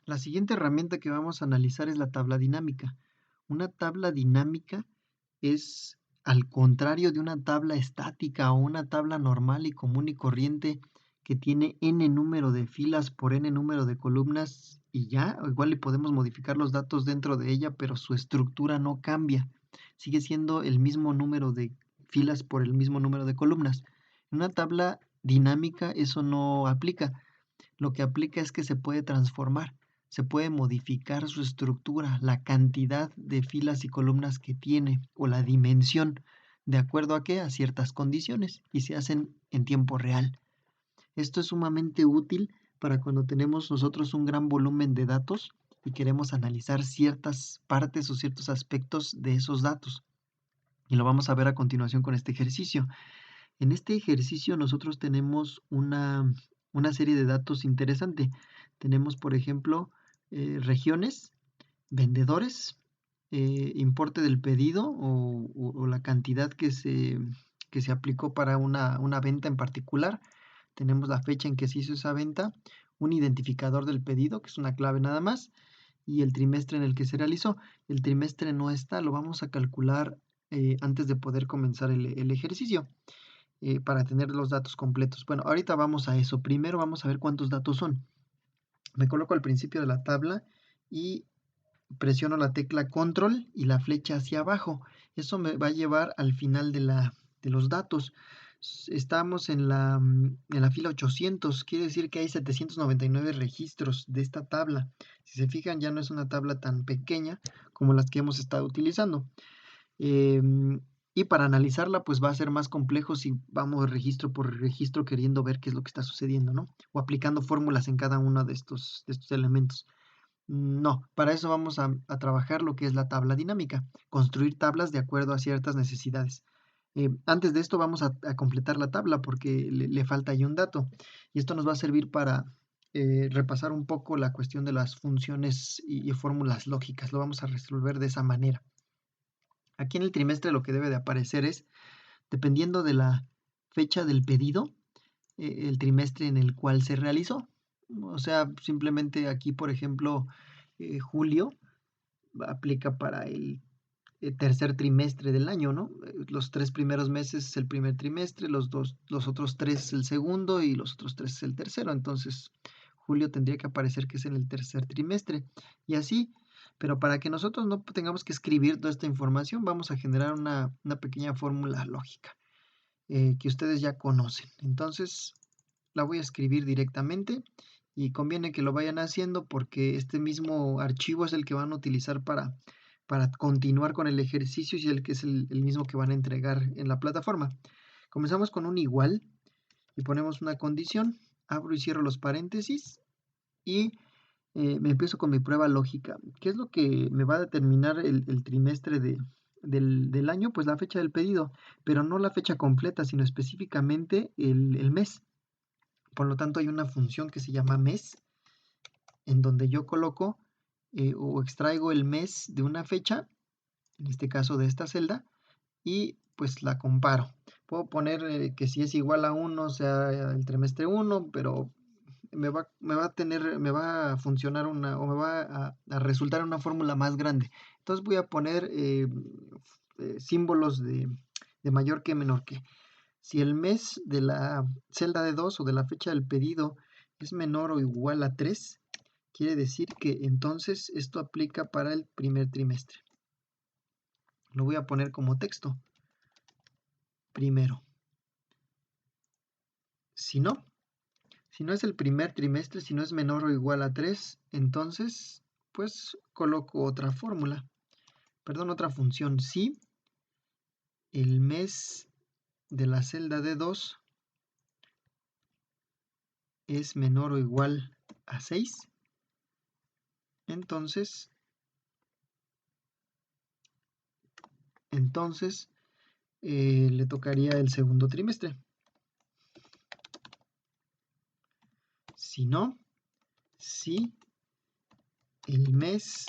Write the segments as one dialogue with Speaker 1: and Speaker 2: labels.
Speaker 1: La siguiente herramienta que vamos a analizar es la tabla dinámica. Una tabla dinámica es al contrario de una tabla estática o una tabla normal y común y corriente que tiene n número de filas por n número de columnas y ya, o igual le podemos modificar los datos dentro de ella, pero su estructura no cambia. Sigue siendo el mismo número de filas por el mismo número de columnas. En una tabla dinámica eso no aplica. Lo que aplica es que se puede transformar, se puede modificar su estructura, la cantidad de filas y columnas que tiene o la dimensión, ¿de acuerdo a qué? A ciertas condiciones y se hacen en tiempo real. Esto es sumamente útil para cuando tenemos nosotros un gran volumen de datos y queremos analizar ciertas partes o ciertos aspectos de esos datos. Y lo vamos a ver a continuación con este ejercicio. En este ejercicio nosotros tenemos una serie de datos interesante. Tenemos, por ejemplo, regiones, vendedores, importe del pedido o la cantidad que se aplicó para una venta en particular. Tenemos la fecha en que se hizo esa venta, un identificador del pedido, que es una clave nada más, y el trimestre en el que se realizó. El trimestre no está, lo vamos a calcular antes de poder comenzar el ejercicio para tener los datos completos. Bueno, ahorita vamos a eso. Primero vamos a ver cuántos datos son. Me coloco al principio de la tabla y presiono la tecla control y la flecha hacia abajo. Eso me va a llevar al final de los datos. Estamos en la fila 800, quiere decir que hay 799 registros de esta tabla. Si se fijan, ya no es una tabla tan pequeña como las que hemos estado utilizando. Y para analizarla, pues va a ser más complejo si vamos registro por registro queriendo ver qué es lo que está sucediendo, ¿no? O aplicando fórmulas en cada uno de estos elementos. No, para eso vamos a trabajar lo que es la tabla dinámica, construir tablas de acuerdo a ciertas necesidades. Antes de esto vamos a completar la tabla porque le falta ahí un dato y esto nos va a servir para repasar un poco la cuestión de las funciones y fórmulas lógicas. Lo vamos a resolver de esa manera. Aquí en el trimestre lo que debe de aparecer es, dependiendo de la fecha del pedido, el trimestre en el cual se realizó. O sea, simplemente aquí, por ejemplo, julio aplica para el tercer trimestre del año, ¿no? Los 3 primeros meses es el primer trimestre, los otros 3 es el segundo y los otros 3 es el tercero. Entonces, julio tendría que aparecer que es en el tercer trimestre. Y así, pero para que nosotros no tengamos que escribir toda esta información, vamos a generar una pequeña fórmula lógica que ustedes ya conocen. Entonces, la voy a escribir directamente y conviene que lo vayan haciendo porque este mismo archivo es el que van a utilizar para continuar con el ejercicio y que es el mismo que van a entregar en la plataforma. Comenzamos con un igual y ponemos una condición, abro y cierro los paréntesis y me empiezo con mi prueba lógica. ¿Qué es lo que me va a determinar el trimestre del año? Pues la fecha del pedido, pero no la fecha completa, sino específicamente el mes. Por lo tanto, hay una función que se llama mes, en donde yo coloco o extraigo el mes de una fecha, en este caso de esta celda, y pues la comparo. Puedo poner que si es igual a 1 sea el trimestre 1, pero me va a funcionar o me va a resultar una fórmula más grande. Entonces voy a poner símbolos de mayor que menor que. Si el mes de la celda de 2 o de la fecha del pedido es menor o igual a 3, quiere decir que entonces esto aplica para el primer trimestre. Lo voy a poner como texto. Primero. Si no es el primer trimestre, si no es menor o igual a 3, entonces pues coloco otra fórmula. Perdón, otra función. Si el mes de la celda de 2 es menor o igual a 6, entonces le tocaría el segundo trimestre. Si no, si el mes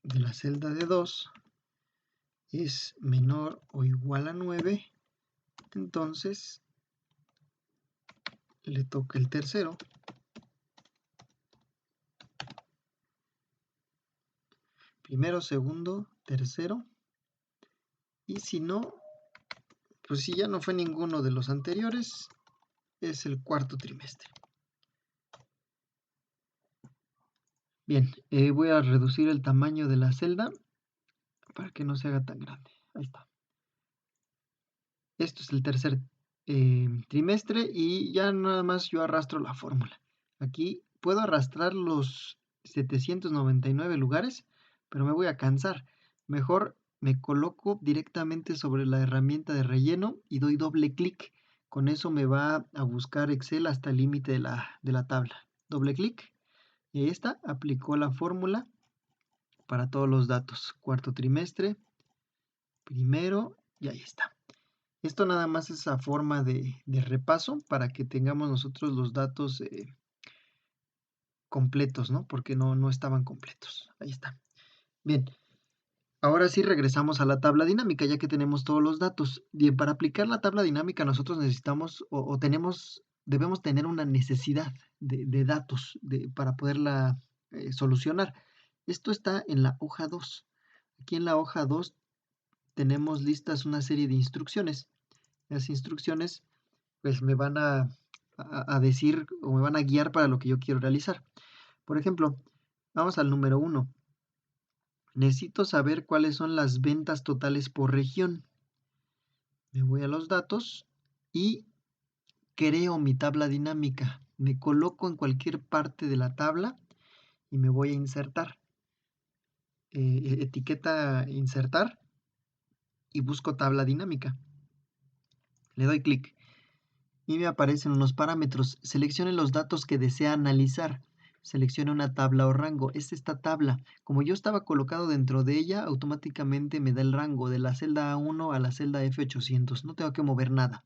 Speaker 1: de la celda de 2 es menor o igual a 9, entonces le toca el tercero. primero, segundo, tercero. Y si no, pues si ya no fue ninguno de los anteriores, es el cuarto trimestre. Bien, voy a reducir el tamaño de la celda para que no se haga tan grande. Ahí está. Esto es el tercer trimestre y ya nada más yo arrastro la fórmula. Aquí puedo arrastrar los 799 lugares, pero me voy a cansar. Mejor me coloco directamente sobre la herramienta de relleno y doy doble clic. Con eso me va a buscar Excel hasta el límite de la tabla. Doble clic y ahí está, aplicó la fórmula para todos los datos. Cuarto trimestre, primero y ahí está. Esto nada más es a forma de repaso para que tengamos nosotros los datos completos, ¿no? Porque no estaban completos. Ahí está. Bien, ahora sí regresamos a la tabla dinámica, ya que tenemos todos los datos. Bien, para aplicar la tabla dinámica nosotros necesitamos debemos tener una necesidad de datos para poderla solucionar. Esto está en la hoja 2. Aquí en la hoja 2 tenemos listas una serie de instrucciones. Las instrucciones pues me van a decir o me van a guiar para lo que yo quiero realizar. Por ejemplo, vamos al número 1. Necesito saber cuáles son las ventas totales por región. Me voy a los datos y creo mi tabla dinámica. Me coloco en cualquier parte de la tabla y me voy a insertar. Etiqueta insertar y busco tabla dinámica. Le doy clic y me aparecen unos parámetros. Seleccione los datos que desea analizar. Seleccione una tabla o rango. Es esta tabla. Como yo estaba colocado dentro de ella, automáticamente me da el rango de la celda A1 a la celda F800. No tengo que mover nada.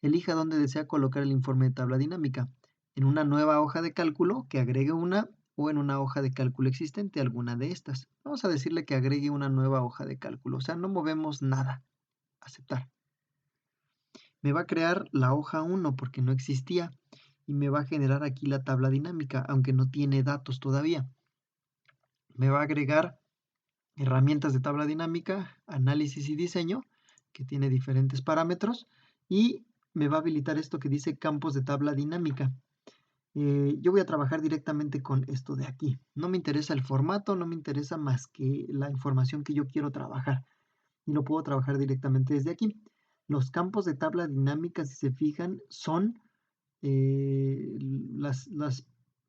Speaker 1: Elija dónde desea colocar el informe de tabla dinámica. En una nueva hoja de cálculo, que agregue una, o en una hoja de cálculo existente, alguna de estas. Vamos a decirle que agregue una nueva hoja de cálculo. O sea, no movemos nada. Aceptar. Me va a crear la hoja 1 porque no existía y me va a generar aquí la tabla dinámica, aunque no tiene datos todavía. Me va a agregar herramientas de tabla dinámica, análisis y diseño, que tiene diferentes parámetros, y me va a habilitar esto que dice campos de tabla dinámica. Yo voy a trabajar directamente con esto de aquí. No me interesa el formato, no me interesa más que la información que yo quiero trabajar. Y lo puedo trabajar directamente desde aquí. Los campos de tabla dinámica, si se fijan, son las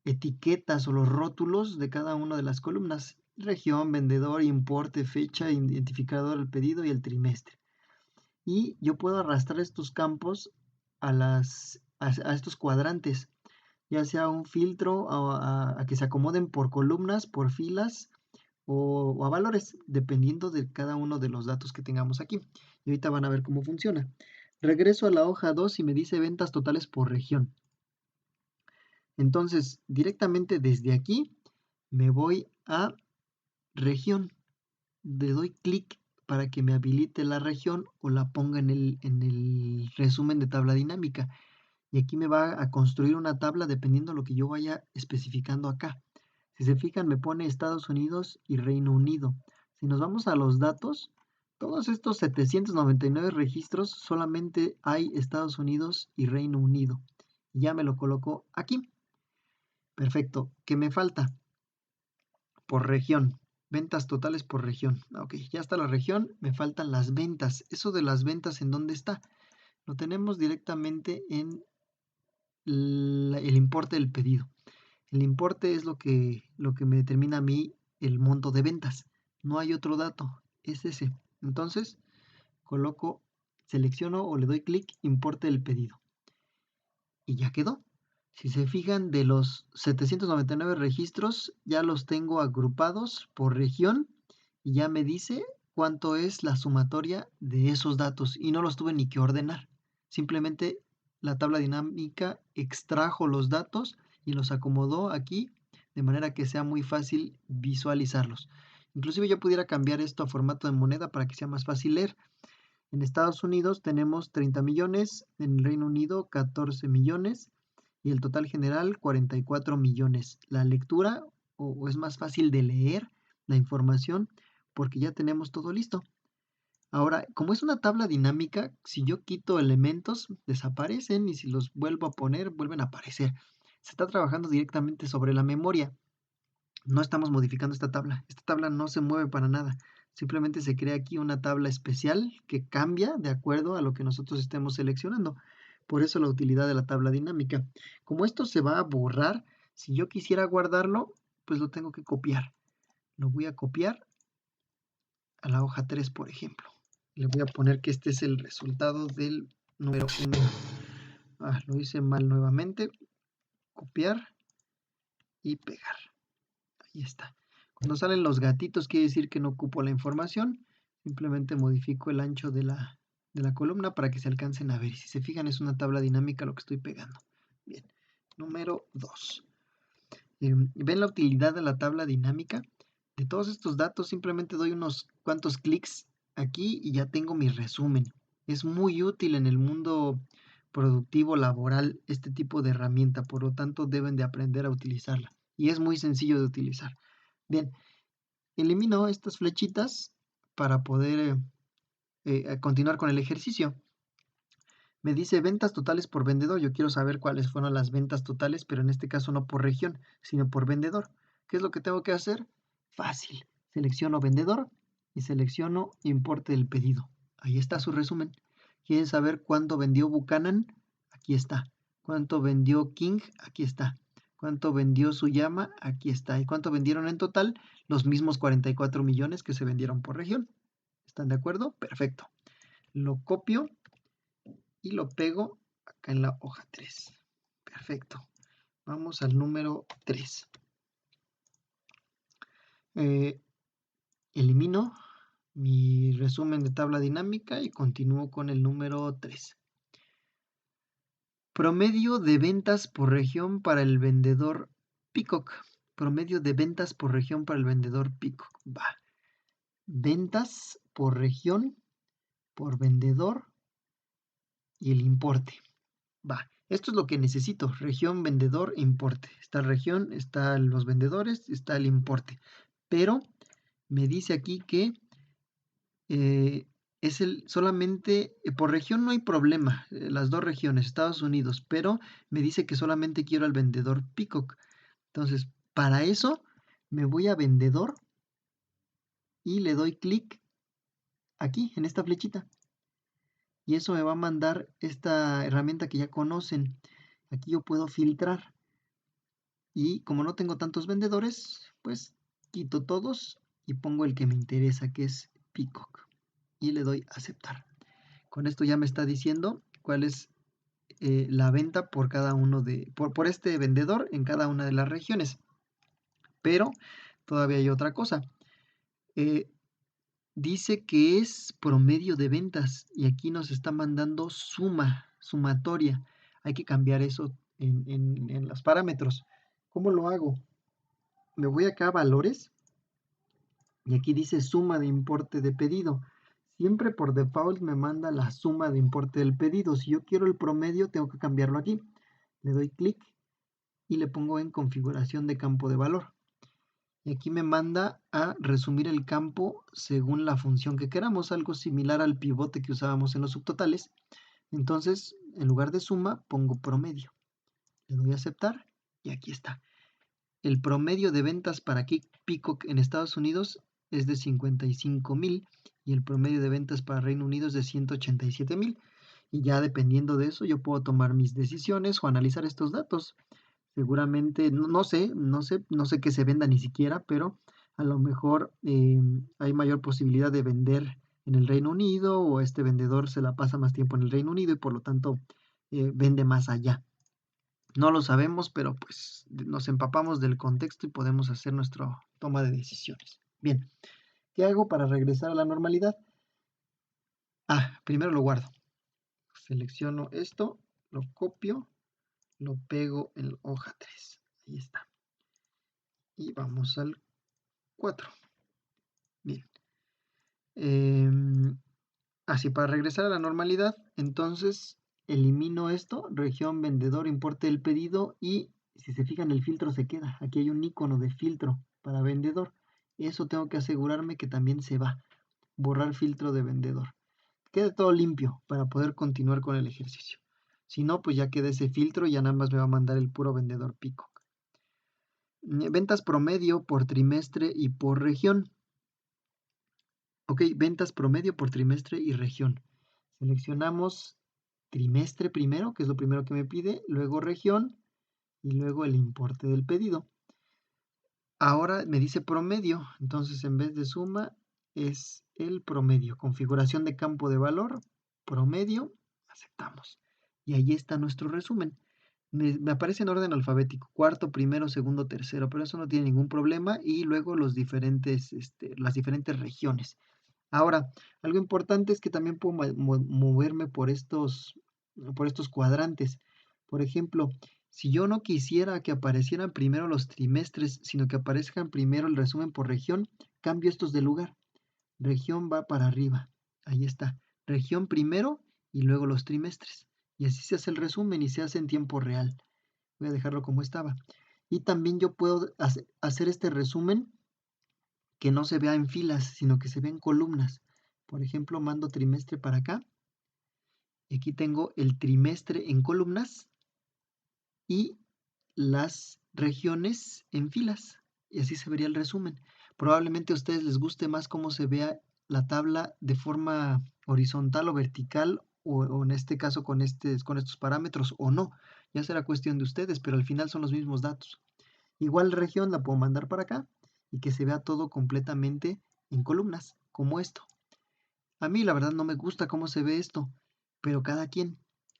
Speaker 1: etiquetas o los rótulos de cada una de las columnas. Región, vendedor, importe, fecha, identificador del pedido y el trimestre. Y yo puedo arrastrar estos campos a estos cuadrantes, ya sea un filtro a que se acomoden por columnas, por filas o a valores, dependiendo de cada uno de los datos que tengamos aquí. Y ahorita van a ver cómo funciona. Regreso a la hoja 2 y me dice ventas totales por región. Entonces, directamente desde aquí me voy a región. Le doy clic para que me habilite la región o la ponga en el resumen de tabla dinámica. Y aquí me va a construir una tabla dependiendo de lo que yo vaya especificando acá. Si se fijan, me pone Estados Unidos y Reino Unido. Si nos vamos a los datos, todos estos 799 registros solamente hay Estados Unidos y Reino Unido. Ya me lo coloco aquí. Perfecto. ¿Qué me falta? Por región. Ventas totales por región. Ok, ya está la región. Me faltan las ventas. Eso de las ventas, ¿en dónde está? Lo tenemos directamente en el importe del pedido. El importe es lo que me determina a mí el monto de ventas. No hay otro dato. Es ese. Entonces, coloco, selecciono o le doy clic, importe del pedido. Y ya quedó. Si se fijan, de los 799 registros, ya los tengo agrupados por región y ya me dice cuánto es la sumatoria de esos datos y no los tuve ni que ordenar. Simplemente la tabla dinámica extrajo los datos y los acomodó aquí de manera que sea muy fácil visualizarlos. Inclusive yo pudiera cambiar esto a formato de moneda para que sea más fácil leer. En Estados Unidos tenemos 30 millones, en el Reino Unido 14 millones y el total general 44 millones. La lectura o es más fácil de leer la información porque ya tenemos todo listo. Ahora, como es una tabla dinámica, si yo quito elementos, desaparecen y si los vuelvo a poner, vuelven a aparecer. Se está trabajando directamente sobre la memoria. No estamos modificando esta tabla. Esta tabla no se mueve para nada. Simplemente se crea aquí una tabla especial que cambia de acuerdo a lo que nosotros estemos seleccionando. Por eso la utilidad de la tabla dinámica. Como esto se va a borrar, si yo quisiera guardarlo, pues lo tengo que copiar. Lo voy a copiar a la hoja 3, por ejemplo. Le voy a poner que este es el resultado del número 1. Lo hice mal nuevamente. Copiar y pegar. Ahí está. Cuando salen los gatitos quiere decir que no ocupo la información. Simplemente modifico el ancho de la columna para que se alcancen a ver. Si se fijan es una tabla dinámica lo que estoy pegando. Bien. Número 2. ¿Ven la utilidad de la tabla dinámica? De todos estos datos simplemente doy unos cuantos clics aquí y ya tengo mi resumen. Es muy útil en el mundo productivo laboral este tipo de herramienta, por lo tanto deben de aprender a utilizarla. Y es muy sencillo de utilizar. Bien, elimino estas flechitas para poder continuar con el ejercicio. Me dice ventas totales por vendedor. Yo quiero saber cuáles fueron las ventas totales, pero en este caso no por región, sino por vendedor. ¿Qué es lo que tengo que hacer? Fácil. Selecciono vendedor y selecciono importe del pedido. Ahí está su resumen. ¿Quieren saber cuánto vendió Buchanan? Aquí está. ¿Cuánto vendió King? Aquí está. ¿Cuánto vendió Suyama? Aquí está. ¿Y cuánto vendieron en total? Los mismos 44 millones que se vendieron por región. ¿Están de acuerdo? Perfecto. Lo copio y lo pego acá en la hoja 3. Perfecto. Vamos al número 3. Elimino mi resumen de tabla dinámica y continúo con el número 3. Promedio de ventas por región para el vendedor Peacock. Promedio de ventas por región para el vendedor Peacock. Va. Ventas por región, por vendedor y el importe. Va. Esto es lo que necesito. Región, vendedor, importe. Está región, están los vendedores, está el importe. Pero me dice aquí que es solamente, por región no hay problema, las dos regiones, Estados Unidos, pero me dice que solamente quiero al vendedor Peacock. Entonces, para eso me voy a vendedor y le doy clic aquí, en esta flechita. Y eso me va a mandar esta herramienta que ya conocen. Aquí yo puedo filtrar. Y como no tengo tantos vendedores, pues quito todos y pongo el que me interesa, que es Peacock. Y le doy aceptar. Con esto ya me está diciendo cuál es la venta por cada uno por este vendedor en cada una de las regiones. Pero todavía hay otra cosa. Dice que es promedio de ventas y aquí nos está mandando sumatoria. Hay que cambiar eso en los parámetros. ¿Cómo lo hago? Me voy acá a valores y aquí dice suma de importe de pedido. Siempre por default me manda la suma de importe del pedido. Si yo quiero el promedio, tengo que cambiarlo aquí. Le doy clic y le pongo en configuración de campo de valor. Y aquí me manda a resumir el campo según la función que queramos, algo similar al pivote que usábamos en los subtotales. Entonces, en lugar de suma, pongo promedio. Le doy a aceptar y aquí está. El promedio de ventas para Peacock en Estados Unidos es de 55,000 y el promedio de ventas para Reino Unido es de 187,000. Y ya dependiendo de eso, yo puedo tomar mis decisiones o analizar estos datos. Seguramente, no sé qué se venda ni siquiera, pero a lo mejor hay mayor posibilidad de vender en el Reino Unido o este vendedor se la pasa más tiempo en el Reino Unido y por lo tanto vende más allá. No lo sabemos, pero pues nos empapamos del contexto y podemos hacer nuestra toma de decisiones. Bien, ¿qué hago para regresar a la normalidad? Primero lo guardo. Selecciono esto, lo copio, lo pego en la hoja 3. Ahí está. Y vamos al 4. Bien. Así, para regresar a la normalidad, entonces elimino esto, región, vendedor, importe del pedido y si se fijan el filtro se queda. Aquí hay un icono de filtro para vendedor. Eso tengo que asegurarme que también se va. Borrar filtro de vendedor. Quede todo limpio para poder continuar con el ejercicio. Si no, pues ya queda ese filtro y ya nada más me va a mandar el puro vendedor Peacock. Ventas promedio por trimestre y por región. Ok, ventas promedio por trimestre y región. Seleccionamos trimestre primero, que es lo primero que me pide, luego región y luego el importe del pedido. Ahora me dice promedio, entonces en vez de suma es el promedio. Configuración de campo de valor, promedio, aceptamos. Y ahí está nuestro resumen. Me aparece en orden alfabético, cuarto, primero, segundo, tercero, pero eso no tiene ningún problema. Y luego las diferentes regiones. Ahora, algo importante es que también puedo moverme por estos cuadrantes. Por ejemplo, si yo no quisiera que aparecieran primero los trimestres, sino que aparezcan primero el resumen por región, cambio estos de lugar. Región va para arriba. Ahí está. Región primero y luego los trimestres. Y así se hace el resumen y se hace en tiempo real. Voy a dejarlo como estaba. Y también yo puedo hacer este resumen que no se vea en filas, sino que se vea en columnas. Por ejemplo, mando trimestre para acá. Y aquí tengo el trimestre en columnas y las regiones en filas. Y así se vería el resumen. Probablemente a ustedes les guste más cómo se vea la tabla de forma horizontal o vertical, o en este caso con estos parámetros o no. Ya será cuestión de ustedes, pero al final son los mismos datos. Igual región la puedo mandar para acá y que se vea todo completamente en columnas, como esto. A mí la verdad no me gusta cómo se ve esto, pero cada quien.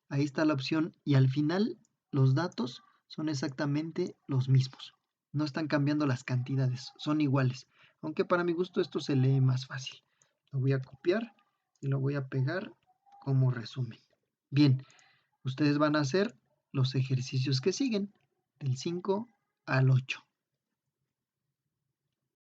Speaker 1: Ahí está la opción y al final los datos son exactamente los mismos. No están cambiando las cantidades, son iguales. Aunque para mi gusto esto se lee más fácil. Lo voy a copiar y lo voy a pegar como resumen. Bien, ustedes van a hacer los ejercicios que siguen, del 5 al 8.